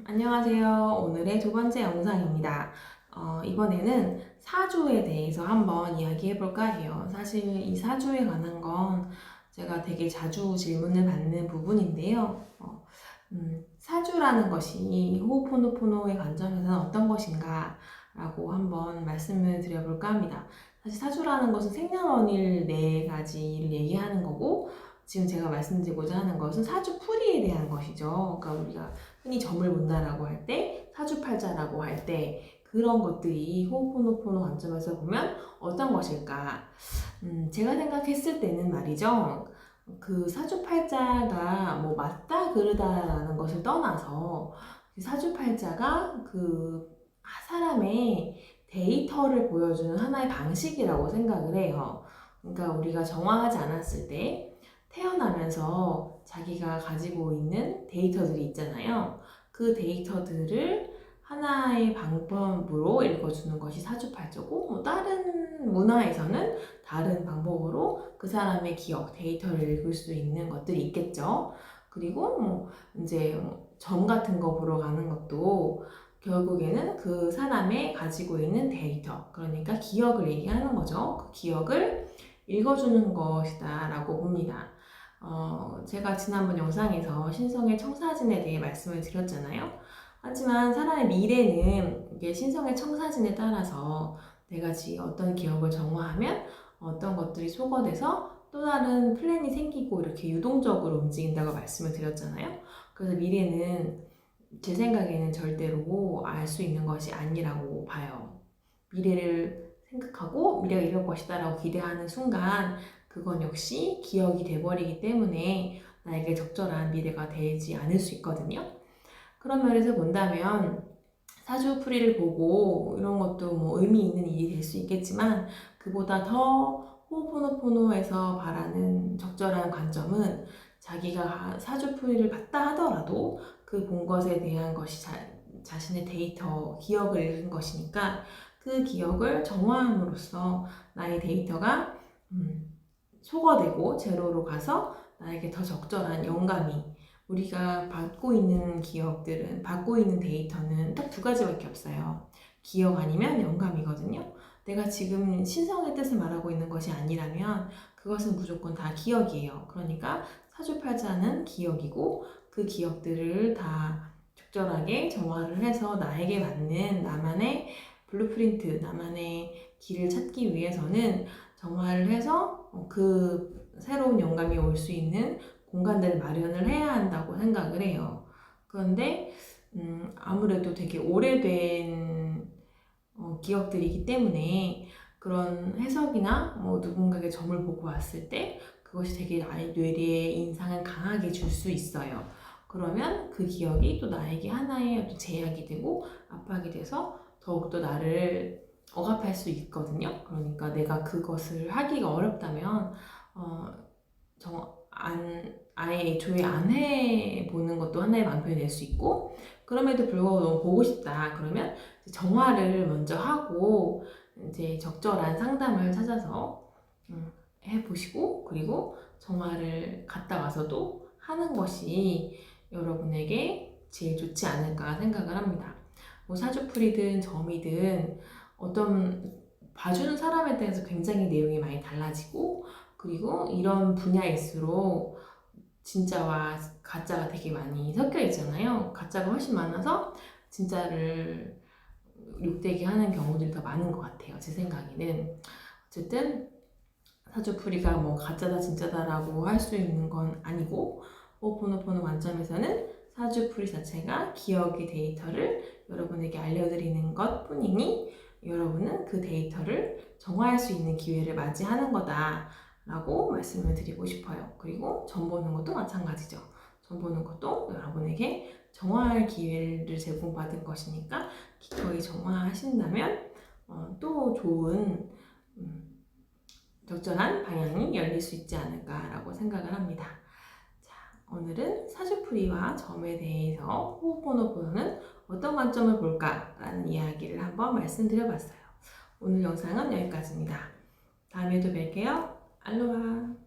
안녕하세요. 오늘의 두 번째 영상입니다. 이번에는 사주에 대해서 한번 이야기해 볼까 해요. 사실 이 사주에 관한 건 제가 되게 자주 질문을 받는 부분인데요. 사주라는 것이 호호포노포노의 관점에서는 어떤 것인가 라고 한번 말씀을 드려볼까 합니다. 사실 사주라는 것은 생년월일 네 가지를 얘기하는 거고, 지금 제가 말씀드리고자 하는 것은 사주풀이에 대한 것이죠. 그러니까 우리가 흔히 점을 본다라고 할 때, 사주팔자라고 할 때, 그런 것들이 호호포노포노 관점에서 보면 어떤 것일까? 제가 생각했을 때는 말이죠. 그 사주팔자가 뭐 맞다 그르다라는 것을 떠나서 사주팔자가 그 사람의 데이터를 보여주는 하나의 방식이라고 생각을 해요. 그러니까 우리가 정화하지 않았을 때 태어나면서 자기가 가지고 있는 데이터들이 있잖아요. 그 데이터들을 하나의 방법으로 읽어주는 것이 사주팔자고, 뭐 다른 문화에서는 다른 방법으로 그 사람의 기억, 데이터를 읽을 수 있는 것들이 있겠죠. 그리고 뭐 이제 점 같은 거 보러 가는 것도 결국에는 그 사람의 가지고 있는 데이터, 그러니까 기억을 얘기하는 거죠. 그 기억을 읽어주는 것이다 라고 봅니다. 제가 지난번 영상에서 신성의 청사진에 대해 말씀을 드렸잖아요. 하지만 사람의 미래는 이게 신성의 청사진에 따라서 내가 어떤 기억을 정화하면 어떤 것들이 소거돼서 또 다른 플랜이 생기고 이렇게 유동적으로 움직인다고 말씀을 드렸잖아요. 그래서 미래는 제 생각에는 절대로 알 수 있는 것이 아니라고 봐요. 미래를 생각하고 미래가 이럴 것이다 라고 기대하는 순간 그건 역시 기억이 돼버리기 때문에 나에게 적절한 미래가 되지 않을 수 있거든요. 그런 면에서 본다면 사주풀이를 보고 이런 것도 뭐 의미 있는 일이 될 수 있겠지만, 그보다 더 호호포노포노에서 바라는 적절한 관점은 자기가 사주풀이를 봤다 하더라도 그 본 것에 대한 것이 자신의 데이터, 기억을 읽은 것이니까 그 기억을 정화함으로써 나의 데이터가 소거되고 제로로 가서 나에게 더 적절한 영감이, 우리가 받고 있는 기억들은, 받고 있는 데이터는 딱 두 가지밖에 없어요. 기억 아니면 영감이거든요. 내가 지금 신성의 뜻을 말하고 있는 것이 아니라면 그것은 무조건 다 기억이에요. 그러니까 사주팔자는 기억이고, 그 기억들을 다 적절하게 정화를 해서 나에게 맞는 나만의 블루프린트, 나만의 길을 찾기 위해서는 정화를 해서 그 새로운 영감이 올 수 있는 공간들을 마련을 해야 한다고 생각을 해요. 그런데 아무래도 되게 오래된 기억들이기 때문에 그런 해석이나 뭐 누군가에게 점을 보고 왔을 때 그것이 되게 나의 뇌리에 인상을 강하게 줄 수 있어요. 그러면 그 기억이 또 나에게 하나의 제약이 되고 압박이 돼서 더욱더 나를 억압할 수 있거든요. 그러니까 내가 그것을 하기가 어렵다면 아예 애초에 안 해보는 것도 하나의 방법이 될 수 있고, 그럼에도 불구하고 너무 보고 싶다 그러면 정화를 먼저 하고 이제 적절한 상담을 찾아서 해보시고, 그리고 정화를 갔다 와서도 하는 것이 여러분에게 제일 좋지 않을까 생각을 합니다. 뭐 사주풀이든 점이든 어떤 봐주는 사람에 대해서 굉장히 내용이 많이 달라지고, 그리고 이런 분야일수록 진짜와 가짜가 되게 많이 섞여 있잖아요. 가짜가 훨씬 많아서 진짜를 욕되게 하는 경우들이 더 많은 것 같아요. 제 생각에는. 어쨌든 사주풀이가 뭐 가짜다 진짜다라고 할 수 있는 건 아니고, 호호포노포노 관점에서는 사주풀이 자체가 기억의 데이터를 여러분에게 알려드리는 것 뿐이니 여러분은 그 데이터를 정화할 수 있는 기회를 맞이하는 거다 라고 말씀을 드리고 싶어요. 그리고 점 보는 것도 마찬가지죠. 점 보는 것도 여러분에게 정화할 기회를 제공받은 것이니까 기꺼이 정화하신다면 또 좋은 적절한 방향이 열릴 수 있지 않을까라고 생각을 합니다. 자, 오늘은 사주풀이와 점에 대해서 호호포노포노는 어떤 관점을 볼까라는 이야기를 한번 말씀드려봤어요. 오늘 영상은 여기까지입니다. 다음에도 뵐게요. 알로하.